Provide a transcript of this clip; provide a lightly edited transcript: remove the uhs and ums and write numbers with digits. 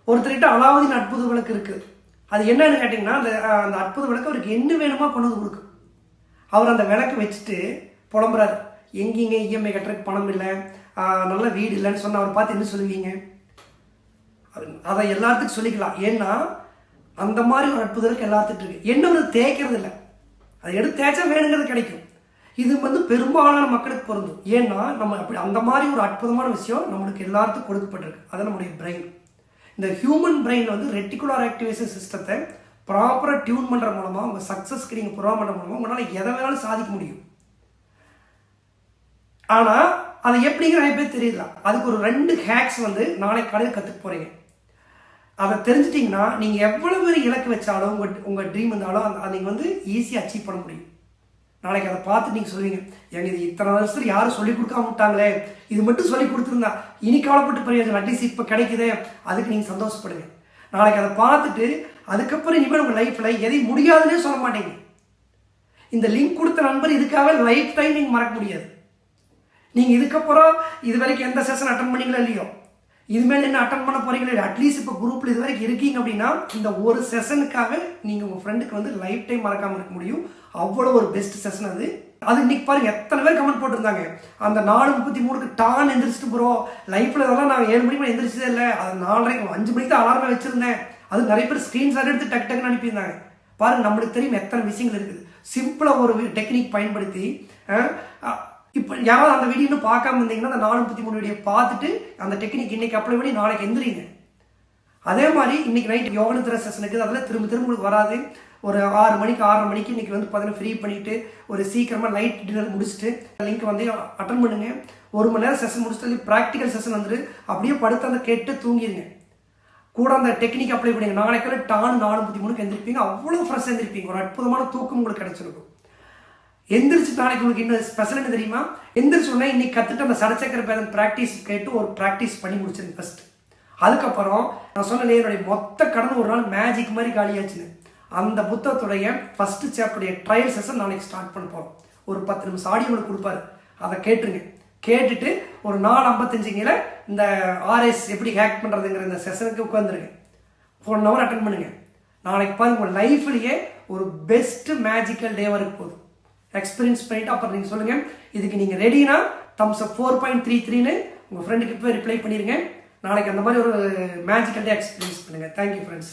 ஒருத்தர்கிட்ட அலாவுதீன் அற்புத விளக்கு இருக்கு. அது என்னன்னு கேட்டீங்கன்னா, அந்த அற்புத விளக்கு அவருக்கு என்ன வேணுமா கொண்டு வந்து கொடுக்கும். அவர் அந்த விளக்கு வச்சுட்டு புலம்புறாரு, எங்கீங்க இஎம்ஐ கட்டுறதுக்கு பணம் இல்லை, நல்ல வீடு இல்லைன்னு சொன்ன அவரை பார்த்து என்ன சொல்லுவீங்க? அதை எல்லாத்துக்கும் சொல்லிக்கலாம். ஏன்னா அந்த மாதிரி ஒரு அற்புதம் எல்லாத்துட்டு இருக்கு. என்ன ஒரு தேய்க்கிறது இல்லை, அதை எடுத்து தேய்ச்சா வேணுங்கிறது கிடைக்கும். இது பெரும்பாலான மக்களுக்கு பொருந்தும். ஏன்னா நம்ம அப்படி அந்த மாதிரி ஒரு அற்புதமான விஷயம் நம்மளுக்கு எல்லாத்துக்கும் கொடுக்கப்பட்டிருக்கு. அது நம்முடைய பிரெயின். இந்த ஹியூமன் பிரெயின் ரெட்டிகுலர் ஆக்டிவேஷன் சிஸ்டத்தை ப்ராப்பராக டியூன் பண்ணுற மூலமாக உங்கள் சக்ஸஸ்க்கு நீங்கள் ப்ரோக்ராம் பண்ணுற மூலமாக உங்களால் எதை வேணாலும் சாதிக்க முடியும். ஆனால் அதை எப்படிங்கிற நிறைய பேர் தெரியல. அதுக்கு ஒரு 2 ஹேக்ஸ் நாளைக்கு காலையில் கற்றுக்க போகிறீங்க. அதை தெரிஞ்சிட்டிங்கன்னா நீங்கள் எவ்வளோ பேர் இலக்கு வச்சாலும் உங்கள் ட்ரீம் இருந்தாலும் அதை நீங்கள் ஈஸியாக அச்சீவ் பண்ண முடியும். நாளைக்கு அதை பார்த்து நீங்கள் சொல்லுவீங்க, எங்க இது இத்தனை வருஷத்துல யாரும் சொல்லிக் கொடுக்காம விட்டாங்களே, இது மட்டும் சொல்லி கொடுத்துருந்தா இனி கவலைப்பட்டு பிரயோஜனம், அட்லீஸ்ட் இப்போ கிடைக்குதே, அதுக்கு நீங்கள் சந்தோஷப்படுங்க. நாளைக்கு அதை பார்த்துட்டு அதுக்கப்புறம் இனிமேல் உங்கள் லைஃப்பில் எதை முடியாதுன்னே சொல்ல மாட்டீங்க. இந்த லிங்க் கொடுத்த நண்பர் இதுக்காக லைஃப் டைம் நீங்கள் மறக்க முடியாது. நீங்கள் இதுக்கப்புறம் இது வரைக்கும் எந்த செஷன் அட்டன் பண்ணீங்களோ இல்லையோ, இதுமேல் என்ன அட்டன் பண்ண போறீங்களோ இல்லை, அட்லீஸ்ட் இப்போ குரூப்பில் இது வரைக்கும் இருக்கீங்க அப்படின்னா இந்த ஒரு செஷனுக்காக நீங்கள் உங்கள் ஃப்ரெண்டுக்கு லைஃப் டைம் மறக்காமல் இருக்க முடியும். அவ்வளோ ஒரு பெஸ்ட் செஷன் அது. இன்னைக்கு பாருங்க எத்தனை பேர் கமெண்ட் போட்டிருந்தாங்க. அந்த 4:33க்கு டான் எந்திரிச்சிட்டு ப்ரோ, லைஃப்ல இதெல்லாம் நான் 7 மணிக்கு எந்திரிச்சதே இல்லை, அது 4:30 5 மணிக்கு தான் அலாரமே வச்சிருந்தேன். அது நிறைய பேர் ஸ்கிரீன்ஷாட் எடுத்து டக்கு டக்குன்னு அனுப்பியிருந்தாங்க. பாருங்க, நம்மளுக்கு தெரியும் எத்தனை விஷயங்கள் இருக்குது. சிம்பிளா ஒரு டெக்னிக் பயன்படுத்தி இப்போ யாராவது அந்த வீடியோ பார்க்காம இருந்தீங்கன்னா அந்த 4:33 வீடியோ பார்த்துட்டு அந்த டெக்னிக் இன்னைக்கு அப்ளை பண்ணி நாளைக்கு எந்திரிங்க. அதே மாதிரி இன்னைக்கு நைட் யோக நித்ரா செஷனுக்கு அதெல்லாம் திரும்ப உங்களுக்கு வராது. ஒரு 6 மணிக்கு 6:30 மணிக்கு இன்னைக்கு பார்த்தீங்கன்னா ஃப்ரீ பண்ணிட்டு ஒரு சீக்கிரமாக லைட் டின்னர் முடிச்சுட்டு லிங்க் அட்டன் பண்ணுங்க. 1 மணி நேரம் செஷன் முடிச்சுட்டு ப்ராக்டிக்கல் செஷன் அப்படியே படுத்து அந்த கேட்டு தூங்கிடுங்க. கூட அந்த டெக்னிக் அப்ளை பண்ணுங்க. நாளைக்கு டான் 4:33க்கு எந்திரிப்பீங்க. அவ்வளோ ஃப்ரெஷ் எந்திரிப்பீங்க. ஒரு அற்புதமான தூக்கம் உங்களுக்கு கிடைச்சிருக்கும். எந்திரிச்சு நாளைக்கு உங்களுக்கு இன்னும் ஸ்பெஷல் என்ன தெரியுமா? எந்திரிச்சு உடனே இன்னைக்கு கற்றுட்டு அந்த சடச்சக்கர பேதன் ப்ராக்டிஸ் கேட்டு ஒரு ப்ராக்டிஸ் பண்ணி முடிச்சிருங்க ஃபர்ஸ்ட். அதுக்கப்புறம் நான் சொன்னேன் என்னுடைய மொத்த கடன் ஒரு நாள் மேஜிக் மாதிரி காலியாச்சுன்னு. அந்த புத்தகத்துடைய ஃபர்ஸ்ட் சாப்டருடைய ட்ரையல் செஷன் நாளைக்கு ஸ்டார்ட் பண்ண போகிறோம். ஒரு 10 நிமிஷம் ஆடியோ உங்களுக்கு கொடுப்பாரு, அதை கேட்டுருங்க. கேட்டுட்டு ஒரு 4:55 இந்த ஆர்எஸ் எப்படி ஹேக் பண்ணுறதுங்கிற இந்த செஷனுக்கு உட்காந்துருங்க. 1 hour அட்டன் பண்ணுங்க. நாளைக்கு பாருங்க உங்கள் லைஃப்லேயே ஒரு பெஸ்ட் மேஜிக்கல் டே வரைக்கும் போகுது. எக்ஸ்பீரியன்ஸ் பண்ணிட்டு அப்புறம் நீங்கள் சொல்லுங்கள், இதுக்கு நீங்கள் ரெடினா தம்ஸ் அப் 4.33ன்னு உங்கள் ஃப்ரெண்டுக்கு இப்போ ரிப்ளை பண்ணிடுங்க. நாளைக்கு அந்த மாதிரி ஒரு மேஜிக்கல் டே எக்ஸ்பீரியன்ஸ் பண்ணுங்கள். Thank you friends.